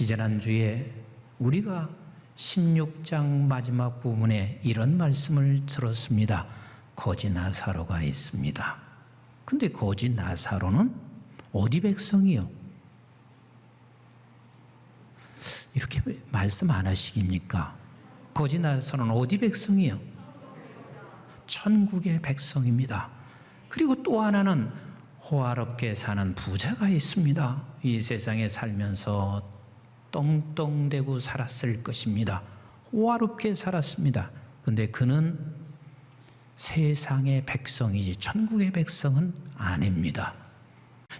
지지난주에 우리가 16장 마지막 부분에 이런 말씀을 들었습니다. 거지 나사로가 있습니다. 근데 거지 나사로는 어디 백성이요? 이렇게 말씀 안 하시깁니까? 거지 나사로는 어디 백성이요? 천국의 백성입니다. 그리고 또 하나는 호화롭게 사는 부자가 있습니다. 이 세상에 살면서 떵떵대고 살았을 것입니다. 호화롭게 살았습니다. 근데 그는 세상의 백성이지 천국의 백성은 아닙니다.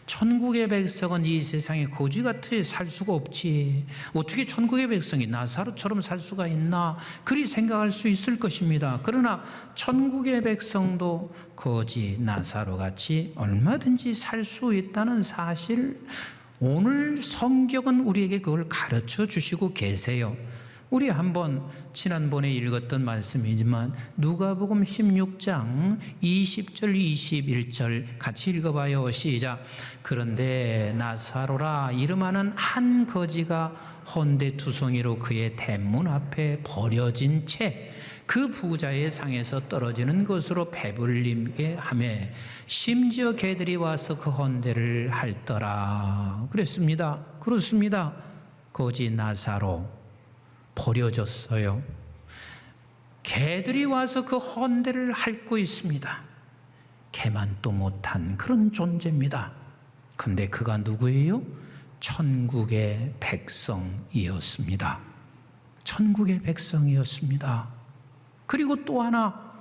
천국의 백성은 이 세상에 거지같이 살 수가 없지. 어떻게 천국의 백성이 나사로처럼 살 수가 있나? 그리 생각할 수 있을 것입니다. 그러나 천국의 백성도 거지 나사로같이 얼마든지 살 수 있다는 사실, 오늘 성경은 우리에게 그걸 가르쳐 주시고 계세요. 우리 한번 지난번에 읽었던 말씀이지만 누가복음 16장 20절 21절 같이 읽어봐요. 시작. 그런데 나사로라 이름하는 한 거지가 헌데 투성이로 그의 대문 앞에 버려진 채 그 부자의 상에서 떨어지는 것으로 배불리게 하며 심지어 개들이 와서 그 헌데를 핥더라. 그랬습니다. 그렇습니다. 거지 나사로 버려졌어요. 개들이 와서 그 헌데를 핥고 있습니다. 개만도 못한 그런 존재입니다. 근데 그가 누구예요? 천국의 백성이었습니다. 천국의 백성이었습니다. 그리고 또 하나,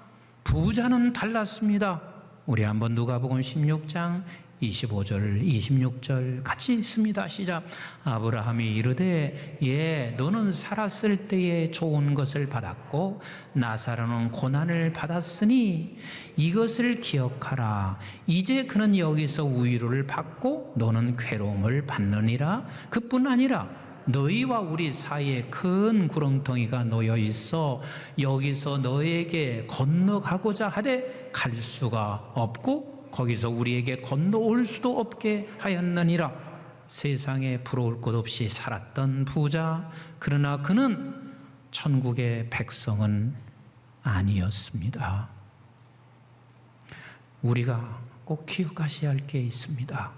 부자는 달랐습니다. 우리 한번 누가복음 16장 25절 26절 같이 읽습니다. 시작. 아브라함이 이르되 너는 살았을 때에 좋은 것을 받았고 나사로는 고난을 받았으니 이것을 기억하라. 이제 그는 여기서 위로를 받고 너는 괴로움을 받느니라. 그뿐 아니라 너희와 우리 사이에 큰 구렁텅이가 놓여 있어 여기서 너에게 건너가고자 하되 갈 수가 없고 거기서 우리에게 건너올 수도 없게 하였느니라. 세상에 부러울 것 없이 살았던 부자, 그러나 그는 천국의 백성은 아니었습니다. 우리가 꼭 기억하셔야 할 게 있습니다.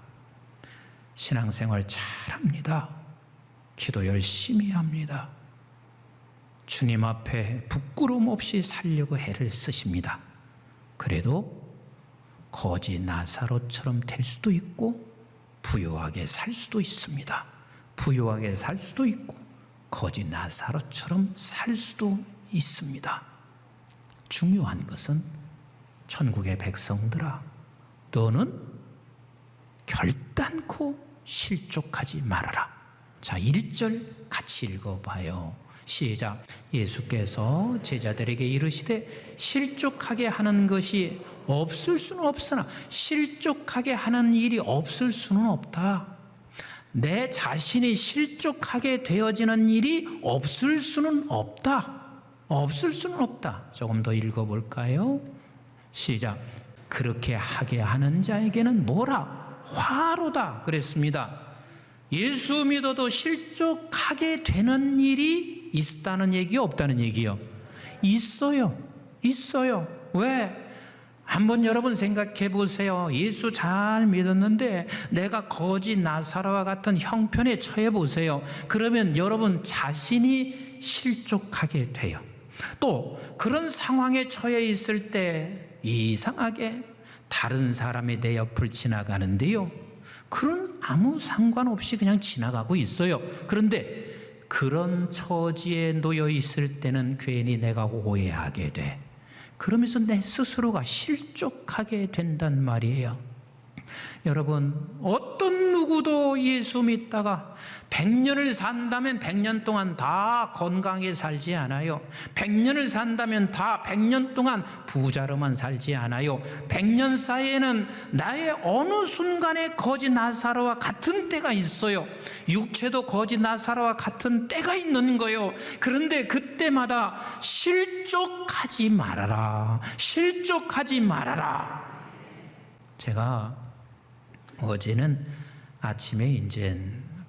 신앙생활 잘합니다. 기도 열심히 합니다. 주님 앞에 부끄러움 없이 살려고 애를 쓰십니다. 그래도 거지 나사로처럼 될 수도 있고 부유하게 살 수도 있습니다. 부유하게 살 수도 있고 거지 나사로처럼 살 수도 있습니다. 중요한 것은 천국의 백성들아, 너는 결단코 실족하지 말아라. 자, 1절 같이 읽어봐요. 시작. 예수께서 제자들에게 이르시되 실족하게 하는 것이 없을 수는 없으나 실족하게 하는 일이 없을 수는 없다. 내 자신이 실족하게 되어지는 일이 없을 수는 없다. 없을 수는 없다. 조금 더 읽어볼까요? 시작. 그렇게 하게 하는 자에게는 뭐라? 화로다. 그랬습니다. 예수 믿어도 실족하게 되는 일이 있다는 얘기요, 없다는 얘기요? 있어요. 있어요. 왜? 한번 여러분 생각해 보세요. 예수 잘 믿었는데 내가 거지 나사로와 같은 형편에 처해 보세요. 그러면 여러분 자신이 실족하게 돼요. 또 그런 상황에 처해 있을 때 이상하게 다른 사람이 내 옆을 지나가는데요, 그런 아무 상관없이 그냥 지나가고 있어요. 그런데 그런 처지에 놓여 있을 때는 괜히 내가 오해하게 돼. 그러면서 내 스스로가 실족하게 된단 말이에요. 여러분, 어떤 누구도 예수 믿다가 100년을 산다면 100년 동안 다 건강하게 살지 않아요. 100년을 산다면 다 100년 동안 부자로만 살지 않아요. 100년 사이에는 나의 어느 순간에 거지 나사로와 같은 때가 있어요. 육체도 거지 나사로와 같은 때가 있는 거예요. 그런데 그때마다 실족하지 말아라. 실족하지 말아라. 제가 어제는 아침에 이제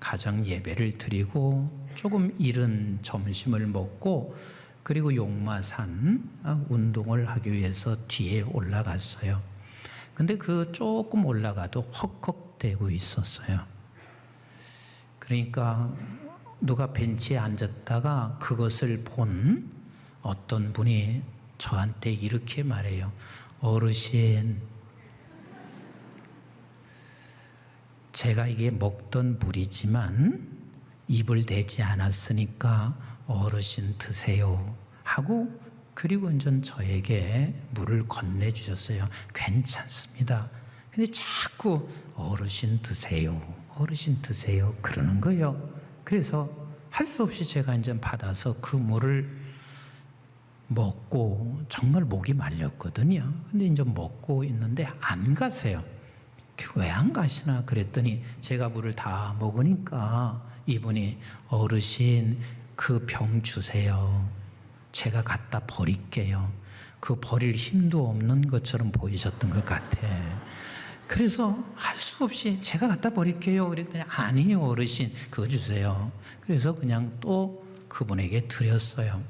가정 예배를 드리고 조금 이른 점심을 먹고 그리고 용마산 운동을 하기 위해서 뒤에 올라갔어요. 근데 그 조금 올라가도 헉헉대고 있었어요. 그러니까 누가 벤치에 앉았다가 그것을 본 어떤 분이 저한테 이렇게 말해요. 어르신, 제가 이게 먹던 물이지만 입을 대지 않았으니까 어르신 드세요 하고 그리고 이제 저에게 물을 건네주셨어요. 괜찮습니다. 근데 자꾸 어르신 드세요, 어르신 드세요 그러는 거예요. 그래서 할 수 없이 제가 이제 받아서 그 물을 먹고 정말 목이 말렸거든요. 근데 이제 먹고 있는데 안 가세요. 왜 안 가시나 그랬더니 제가 물을 다 먹으니까 이분이 어르신 그 병 주세요. 제가 갖다 버릴게요. 그 버릴 힘도 없는 것처럼 보이셨던 것 같아. 그래서 할 수 없이 제가 갖다 버릴게요 그랬더니 아니요 어르신 그거 주세요. 그래서 그냥 또 그분에게 드렸어요.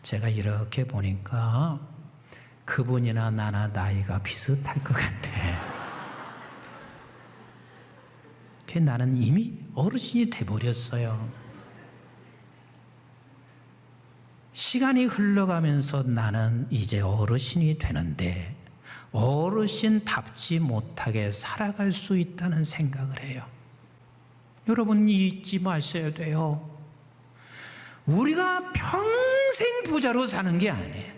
제가 이렇게 보니까 그분이나 나나 나이가 비슷할 것 같아. 나는 이미 어르신이 돼버렸어요. 시간이 흘러가면서 나는 이제 어르신이 되는데 어르신답지 못하게 살아갈 수 있다는 생각을 해요. 여러분 잊지 마셔야 돼요. 우리가 평생 부자로 사는 게 아니에요.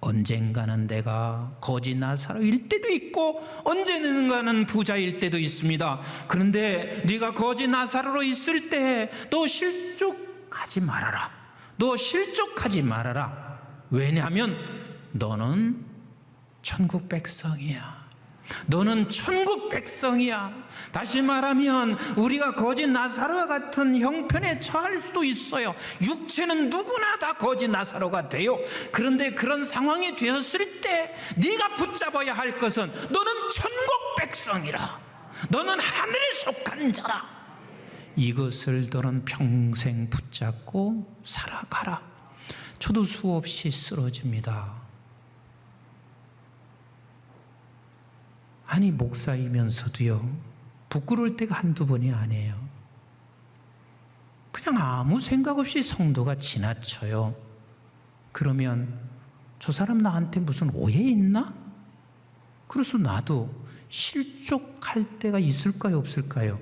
언젠가는 내가 거지 나사로일 때도 있고 언젠가는 부자일 때도 있습니다. 그런데 네가 거지 나사로로 있을 때 너 실족하지 말아라. 너 실족하지 말아라. 왜냐하면 너는 천국 백성이야. 너는 천국 백성이야. 다시 말하면 우리가 거지 나사로와 같은 형편에 처할 수도 있어요. 육체는 누구나 다 거지 나사로가 돼요. 그런데 그런 상황이 되었을 때 네가 붙잡아야 할 것은 너는 천국 백성이라. 너는 하늘에 속한 자라. 이것을 너는 평생 붙잡고 살아가라. 저도 수없이 쓰러집니다. 아니 목사이면서도요 부끄러울 때가 한두 번이 아니에요. 그냥 아무 생각 없이 성도가 지나쳐요. 그러면 저 사람 나한테 무슨 오해 있나? 그래서 나도 실족할 때가 있을까요 없을까요?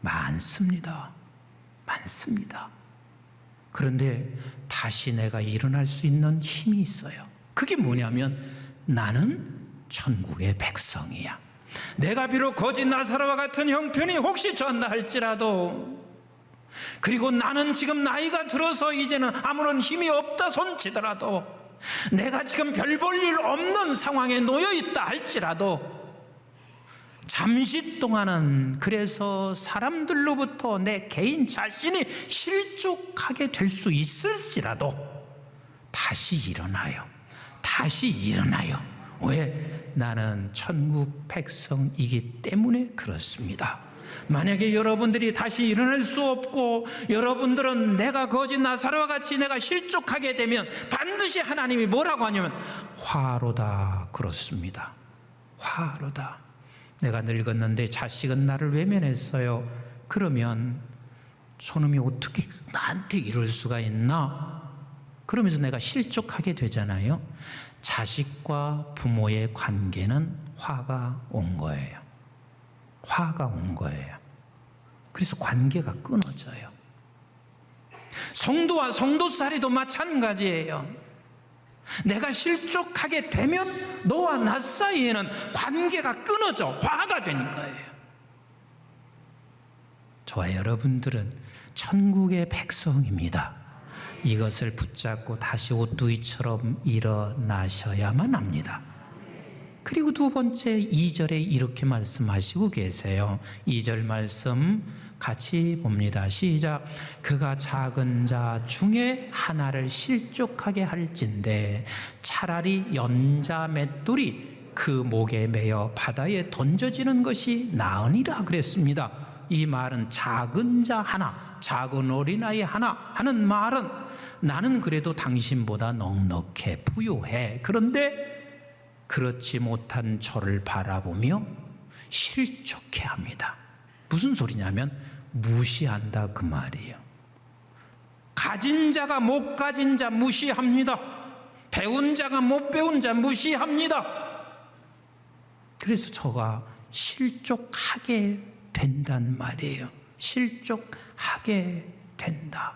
많습니다. 많습니다. 그런데 다시 내가 일어날 수 있는 힘이 있어요. 그게 뭐냐면 나는 천국의 백성이야. 내가 비록 거지 나사로와 같은 형편이 혹시 졌나 할지라도, 그리고 나는 지금 나이가 들어서 이제는 아무런 힘이 없다 손치더라도, 내가 지금 별 볼 일 없는 상황에 놓여 있다 할지라도 잠시 동안은 그래서 사람들로부터 내 개인 자신이 실족하게 될 수 있을지라도 다시 일어나요. 다시 일어나요. 왜? 나는 천국 백성이기 때문에 그렇습니다. 만약에 여러분들이 다시 일어날 수 없고 여러분들은 내가 거지 나사로와 같이 내가 실족하게 되면 반드시 하나님이 뭐라고 하냐면 화로다 그렇습니다. 화로다. 내가 늙었는데 자식은 나를 외면했어요. 그러면 저놈이 어떻게 나한테 이럴 수가 있나? 그러면서 내가 실족하게 되잖아요. 자식과 부모의 관계는 화가 온 거예요. 화가 온 거예요. 그래서 관계가 끊어져요. 성도와 성도살이도 마찬가지예요. 내가 실족하게 되면 너와 나 사이에는 관계가 끊어져 화가 되는 거예요. 저와 여러분들은 천국의 백성입니다. 이것을 붙잡고 다시 오뚜기처럼 일어나셔야만 합니다. 그리고 두 번째 2절에 이렇게 말씀하시고 계세요. 2절 말씀 같이 봅니다. 시작. 그가 작은 자 중에 하나를 실족하게 할진대 차라리 연자 맷돌이 그 목에 매어 바다에 던져지는 것이 나으니라 그랬습니다. 이 말은 작은 자 하나, 작은 어린아이 하나 하는 말은 나는 그래도 당신보다 넉넉해 부유해, 그런데 그렇지 못한 저를 바라보며 실족해합니다. 무슨 소리냐면 무시한다 그 말이에요. 가진 자가 못 가진 자 무시합니다. 배운 자가 못 배운 자 무시합니다. 그래서 저가 실족하게 된단 말이에요. 실족하게 된다.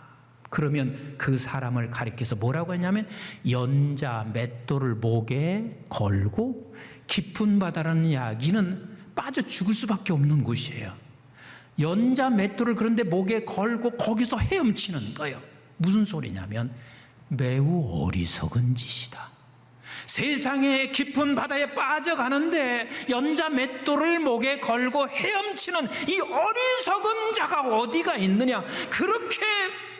그러면 그 사람을 가리켜서 뭐라고 했냐면 연자 맷돌을 목에 걸고 깊은 바다라는 이야기는 빠져 죽을 수밖에 없는 곳이에요. 연자 맷돌을 그런데 목에 걸고 거기서 헤엄치는 거예요. 무슨 소리냐면 매우 어리석은 짓이다. 세상의 깊은 바다에 빠져가는데 연자 맷돌을 목에 걸고 헤엄치는 이 어리석은 자가 어디가 있느냐? 그렇게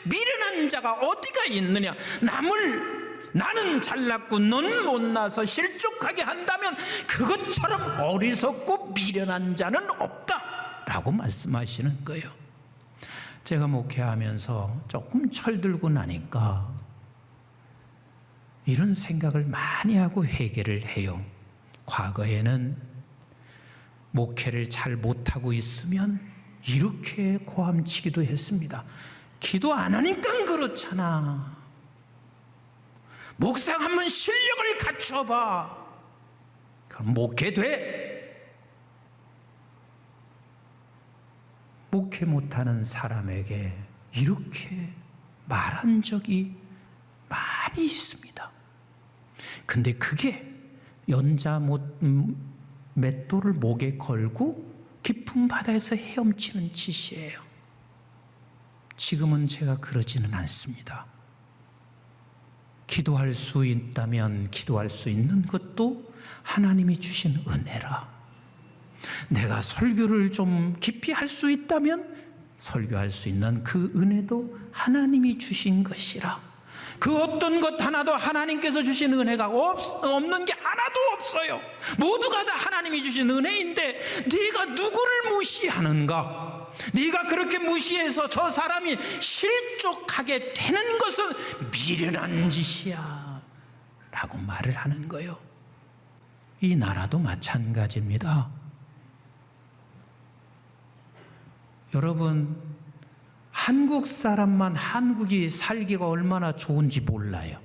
미련한 자가 어디가 있느냐? 나는 잘났고 넌 못나서 실족하게 한다면 그것처럼 어리석고 미련한 자는 없다라고 말씀하시는 거예요. 제가 목회하면서 조금 철들고 나니까 이런 생각을 많이 하고 회개를 해요. 과거에는 목회를 잘 못하고 있으면 이렇게 고함치기도 했습니다. 기도 안 하니까 그렇잖아. 목사 한번 실력을 갖춰봐. 그럼 목회돼. 목회 못하는 사람에게 이렇게 말한 적이 많이 있습니다. 근데 그게 연자 맷돌을 목에 걸고 깊은 바다에서 헤엄치는 짓이에요. 지금은 제가 그러지는 않습니다. 기도할 수 있다면 기도할 수 있는 것도 하나님이 주신 은혜라. 내가 설교를 좀 깊이 할 수 있다면 설교할 수 있는 그 은혜도 하나님이 주신 것이라. 그 어떤 것 하나도 하나님께서 주신 은혜가 없는 게 하나도 없어요. 모두가 다 하나님이 주신 은혜인데 네가 누구를 무시하는가? 네가 그렇게 무시해서 저 사람이 실족하게 되는 것은 미련한 짓이야 라고 말을 하는 거예요. 이 나라도 마찬가지입니다. 여러분, 한국 사람만 한국이 살기가 얼마나 좋은지 몰라요.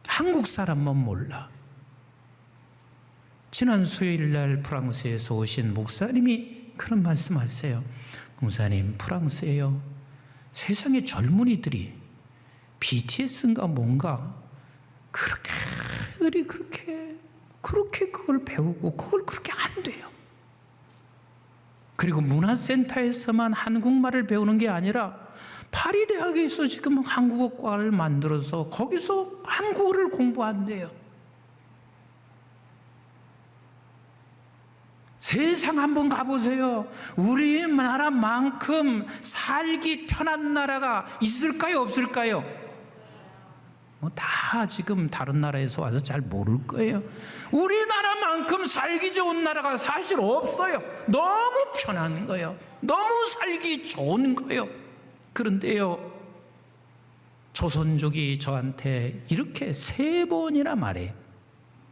한국 사람만 몰라. 지난 수요일 날 프랑스에서 오신 목사님이 그런 말씀하세요. 목사님, 프랑스에요, 세상의 젊은이들이 BTS인가 뭔가 그렇게 그걸 배우고 그걸 그렇게 안 돼요. 그리고 문화센터에서만 한국말을 배우는 게 아니라 파리 대학에서 지금 한국어과를 만들어서 거기서 한국어를 공부한대요. 세상 한번 가보세요. 우리나라만큼 살기 편한 나라가 있을까요, 없을까요? 다 지금 다른 나라에서 와서 잘 모를 거예요. 우리나라만큼 살기 좋은 나라가 사실 없어요. 너무 편한 거예요. 너무 살기 좋은 거예요. 그런데요, 조선족이 저한테 이렇게 3번이나 말해요.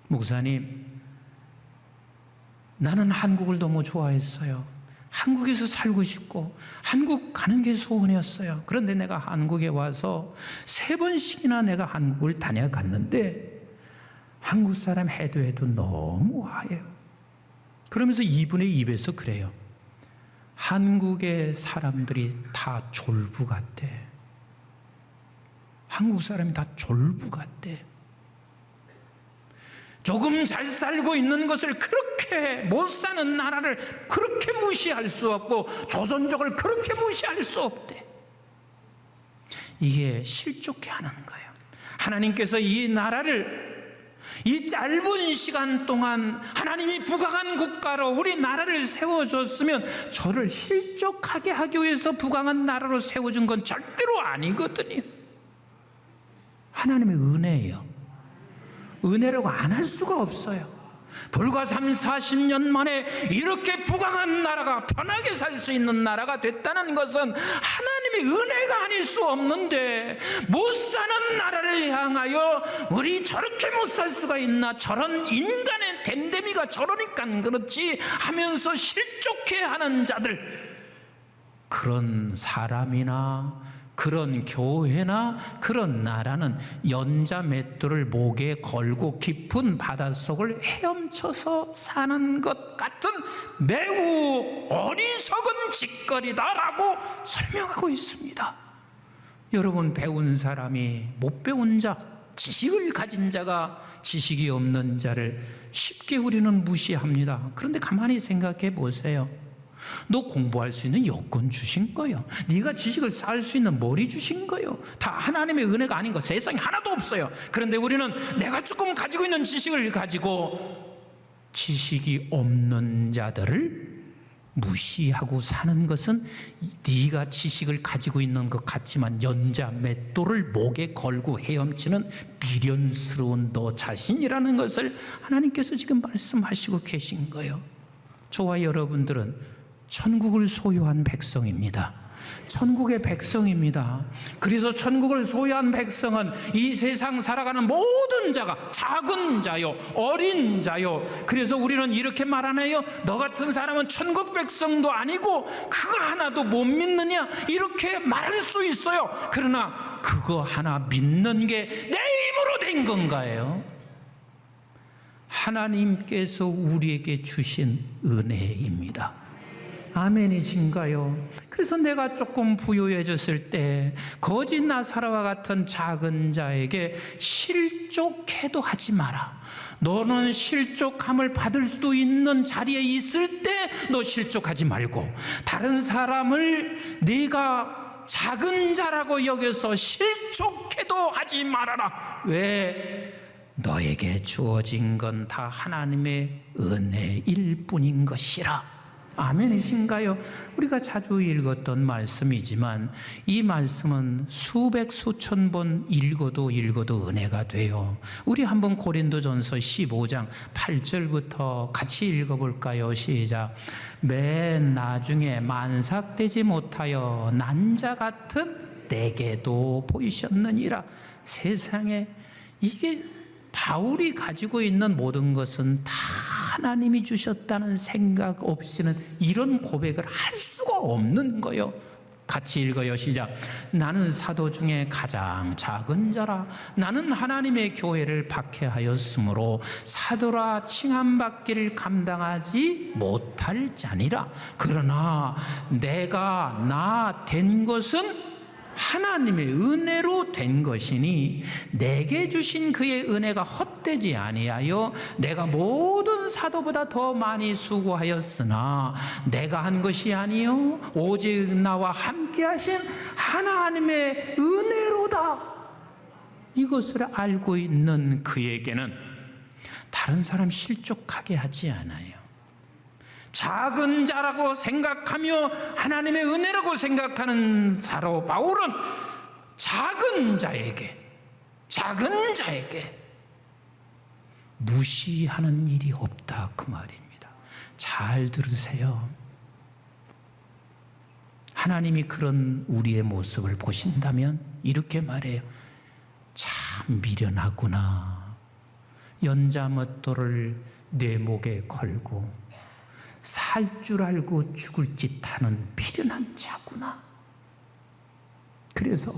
목사님, 나는 한국을 너무 좋아했어요. 한국에서 살고 싶고 한국 가는 게 소원이었어요. 그런데 내가 한국에 와서 3번씩이나 내가 한국을 다녀갔는데 한국 사람 해도 너무 화해요. 그러면서 이분의 입에서 그래요. 한국의 사람들이 다 졸부 같대. 한국 사람이 다 졸부 같대. 조금 잘 살고 있는 것을 그렇게 못 사는 나라를 그렇게 무시할 수 없고 조선족을 그렇게 무시할 수 없대. 이게 실족해 하는 거예요. 하나님께서 이 나라를 이 짧은 시간 동안 하나님이 부강한 국가로 우리나라를 세워줬으면 저를 실족하게 하기 위해서 부강한 나라로 세워준 건 절대로 아니거든요. 하나님의 은혜예요. 은혜라고 안 할 수가 없어요. 불과 30-40년 만에 이렇게 부강한 나라가, 편하게 살 수 있는 나라가 됐다는 것은 하나님의 은혜가 아닐 수 없는데, 못 사는 나라를 향하여 우리 저렇게 못 살 수가 있나, 저런 인간의 댐댐이가 저러니까 그렇지 하면서 실족해하는 자들, 그런 사람이나 그런 교회나 그런 나라는 연자 맷돌을 목에 걸고 깊은 바닷속을 헤엄쳐서 사는 것 같은 매우 어리석은 짓거리다라고 설명하고 있습니다. 여러분, 배운 사람이 못 배운 자, 지식을 가진 자가 지식이 없는 자를 쉽게 우리는 무시합니다. 그런데 가만히 생각해 보세요. 너 공부할 수 있는 여건 주신 거예요. 네가 지식을 쌓을 수 있는 머리 주신 거예요. 다 하나님의 은혜가 아닌 거 세상에 하나도 없어요. 그런데 우리는 내가 조금 가지고 있는 지식을 가지고 지식이 없는 자들을 무시하고 사는 것은 네가 지식을 가지고 있는 것 같지만 연자 맷돌을 목에 걸고 헤엄치는 미련스러운 너 자신이라는 것을 하나님께서 지금 말씀하시고 계신 거예요. 저와 여러분들은 천국을 소유한 백성입니다. 천국의 백성입니다. 그래서 천국을 소유한 백성은 이 세상 살아가는 모든 자가 작은 자요, 어린 자요. 그래서 우리는 이렇게 말하나요? 너 같은 사람은 천국 백성도 아니고 그거 하나도 못 믿느냐? 이렇게 말할 수 있어요. 그러나 그거 하나 믿는 게 내 힘으로 된 건가요? 하나님께서 우리에게 주신 은혜입니다. 아멘이신가요? 그래서 내가 조금 부유해졌을 때 거짓 나사로와 같은 작은 자에게 실족해도 하지 마라. 너는 실족함을 받을 수도 있는 자리에 있을 때 너 실족하지 말고, 다른 사람을 네가 작은 자라고 여겨서 실족해도 하지 말아라. 왜? 너에게 주어진 건 다 하나님의 은혜일 뿐인 것이라. 아멘이신가요? 우리가 자주 읽었던 말씀이지만 이 말씀은 수백 수천 번 읽어도 은혜가 돼요. 우리 한번 고린도전서 15장 8절부터 같이 읽어볼까요? 시작. 맨 나중에 만삭되지 못하여 난자 같은 내게도 보이셨느니라. 세상에 이게 바울이 가지고 있는 모든 것은 다 하나님이 주셨다는 생각 없이는 이런 고백을 할 수가 없는 거예요. 같이 읽어요. 시작. 나는 사도 중에 가장 작은 자라. 나는 하나님의 교회를 박해하였으므로 사도라 칭함받기를 감당하지 못할 자니라. 그러나 내가 나 된 것은 하나님의 은혜로 된 것이니 내게 주신 그의 은혜가 헛되지 아니하여 내가 모든 사도보다 더 많이 수고하였으나 내가 한 것이 아니요 오직 나와 함께 하신 하나님의 은혜로다. 이것을 알고 있는 그에게는 다른 사람 실족하게 하지 않아요. 작은 자라고 생각하며 하나님의 은혜라고 생각하는 사도 바울은 작은 자에게 무시하는 일이 없다, 그 말입니다. 잘 들으세요. 하나님이 그런 우리의 모습을 보신다면 이렇게 말해요. 참 미련하구나. 연자맷돌을 내 목에 걸고 살 줄 알고 죽을 짓 하는 미련한 자구나. 그래서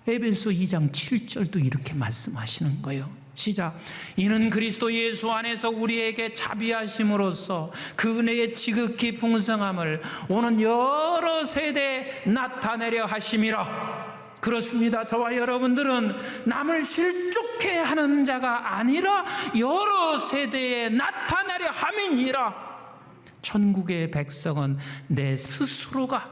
에베소 2장 7절도 이렇게 말씀하시는 거예요. 시작. 이는 그리스도 예수 안에서 우리에게 자비하심으로써 그 은혜의 지극히 풍성함을 오는 여러 세대에 나타내려 하심이라. 그렇습니다. 저와 여러분들은 남을 실족해 하는 자가 아니라 여러 세대에 나타내려 함이니라. 천국의 백성은 내 스스로가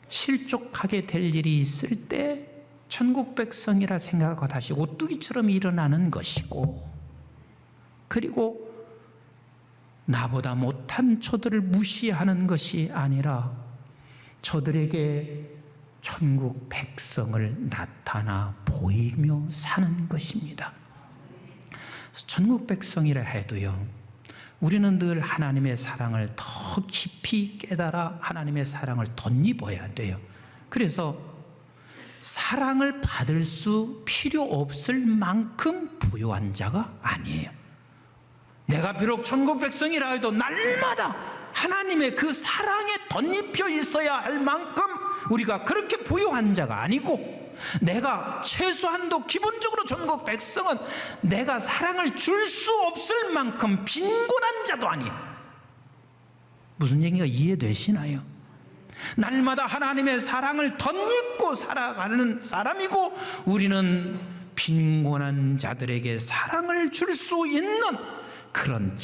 실족하게 될 일이 있을 때 천국 백성이라 생각하고 다시 오뚜기처럼 일어나는 것이고, 그리고 나보다 못한 저들을 무시하는 것이 아니라 저들에게 천국 백성을 나타나 보이며 사는 것입니다. 천국 백성이라 해도요, 우리는 늘 하나님의 사랑을 더 깊이 깨달아 하나님의 사랑을 덧입어야 돼요. 그래서 사랑을 받을 수 필요 없을 만큼 부유한 자가 아니에요. 내가 비록 천국 백성이라 해도 날마다 하나님의 그 사랑에 덧입혀 있어야 할 만큼 우리가 그렇게 부유한 자가 아니고, 내가 최소한도 기본적으로 천국 백성은 내가 사랑을 줄 수 없을 만큼 빈곤한 자도 아니에요. 무슨 얘기가 이해되시나요? 날마다 하나님의 사랑을 덧입고 살아가는 사람이고, 우리는 빈곤한 자들에게 사랑을 줄 수 있는 그런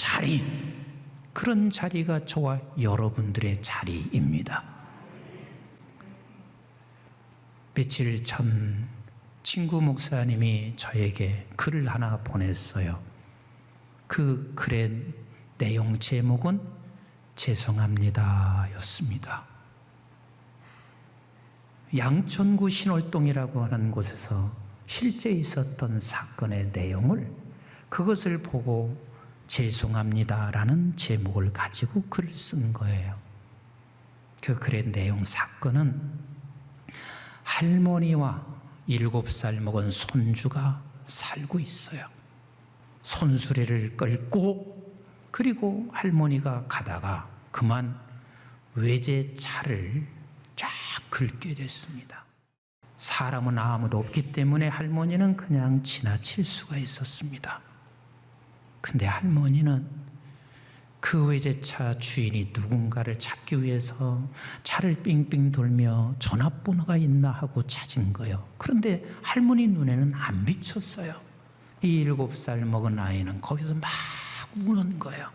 자리가 저와 여러분들의 자리입니다. 며칠 전 친구 목사님이 저에게 글을 하나 보냈어요. 그 글의 내용 제목은 죄송합니다 였습니다. 양천구 신월동이라고 하는 곳에서 실제 있었던 사건의 내용을, 그것을 보고 죄송합니다라는 제목을 가지고 글을 쓴 거예요. 그 글의 내용, 사건은 할머니와 7살 먹은 손주가 살고 있어요. 손수레를 끌고, 그리고 할머니가 가다가 그만 외제차를 쫙 긁게 됐습니다. 사람은 아무도 없기 때문에 할머니는 그냥 지나칠 수가 있었습니다. 근데 할머니는 그 외제차 주인이 누군가를 찾기 위해서 차를 삥삥 돌며 전화번호가 있나 하고 찾은 거예요. 그런데 할머니 눈에는 안 비쳤어요. 이 7살 먹은 아이는 거기서 막 우는 거예요.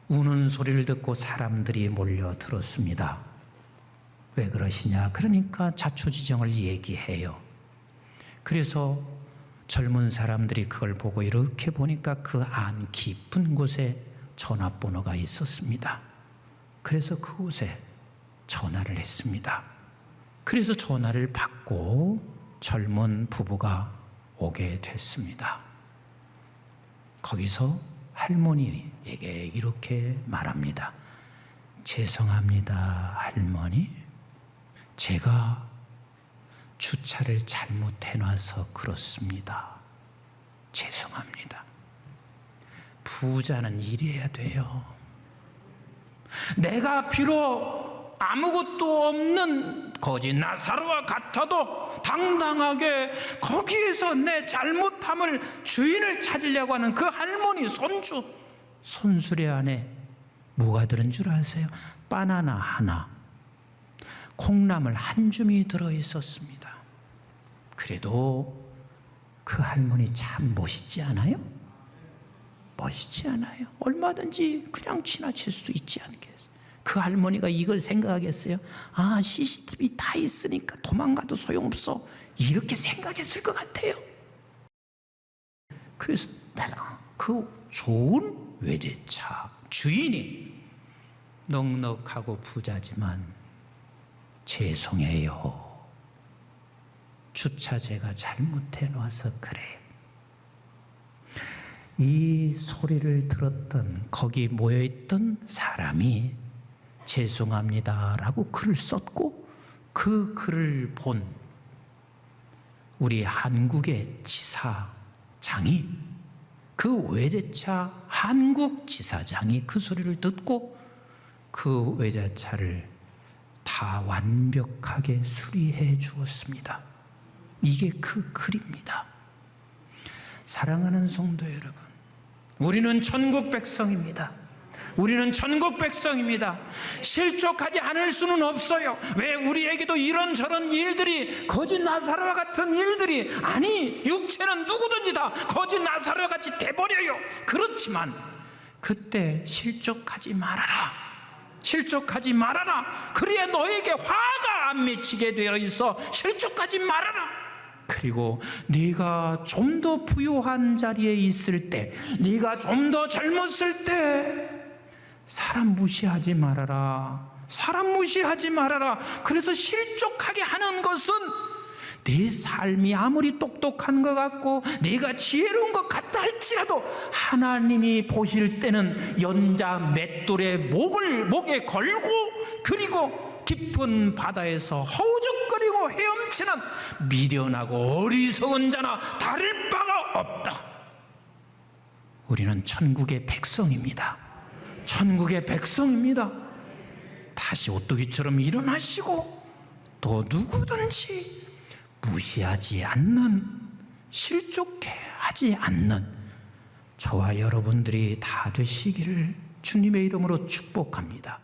우는 소리를 듣고 사람들이 몰려들었습니다. 왜 그러시냐? 그러니까 자초지정을 얘기해요. 그래서 젊은 사람들이 그걸 보고 이렇게 보니까 그 안 깊은 곳에 전화번호가 있었습니다. 그래서 그곳에 전화를 했습니다. 그래서 전화를 받고 젊은 부부가 오게 됐습니다. 거기서 할머니에게 이렇게 말합니다. 죄송합니다, 할머니. 제가 주차를 잘못해놔서 그렇습니다. 죄송합니다. 부자는 이래야 돼요. 내가 비록 아무것도 없는 거지 나사로와 같아도 당당하게 거기에서 내 잘못함을, 주인을 찾으려고 하는 그 할머니 손주, 손수레 안에 뭐가 들은 줄 아세요? 바나나 하나, 콩나물 한 줌이 들어있었습니다. 그래도 그 할머니 참 멋있지 않아요? 멋있지 않아요? 얼마든지 그냥 지나칠 수 있지 않겠어요? 그 할머니가 이걸 생각하겠어요? 아, CCTV 다 있으니까 도망가도 소용없어, 이렇게 생각했을 것 같아요. 그래서 내가 그 좋은 외제차 주인이 넉넉하고 부자지만 죄송해요. 주차제가 잘못해 놔서 그래요. 이 소리를 들었던 거기 모여있던 사람이 죄송합니다라고 글을 썼고, 그 글을 본 우리 한국의 지사장이, 그 외제차 한국 지사장이 그 소리를 듣고 그 외제차를 다 완벽하게 수리해 주었습니다. 이게 그 글입니다. 사랑하는 성도 여러분, 우리는 천국 백성입니다. 우리는 천국 백성입니다. 실족하지 않을 수는 없어요. 왜 우리에게도 이런저런 일들이, 거짓 나사로와 같은 일들이, 아니 육체는 누구든지 다 거짓 나사로와 같이 돼버려요. 그렇지만 그때 실족하지 말아라. 실족하지 말아라. 그래야 너에게 화가 안 맺히게 되어 있어. 실족하지 말아라. 그리고 네가 좀 더 부유한 자리에 있을 때, 네가 좀 더 젊었을 때 사람 무시하지 말아라. 사람 무시하지 말아라. 그래서 실족하게 하는 것은 내 삶이 아무리 똑똑한 것 같고 내가 지혜로운 것 같다 할지라도 하나님이 보실 때는 연자 맷돌에 목에 걸고 그리고 깊은 바다에서 허우적거리고 헤엄치는 미련하고 어리석은 자나 다를 바가 없다. 우리는 천국의 백성입니다. 천국의 백성입니다. 다시 오뚜기처럼 일어나시고 또 누구든지 무시하지 않는, 실족해 하지 않는 저와 여러분들이 다 되시기를 주님의 이름으로 축복합니다.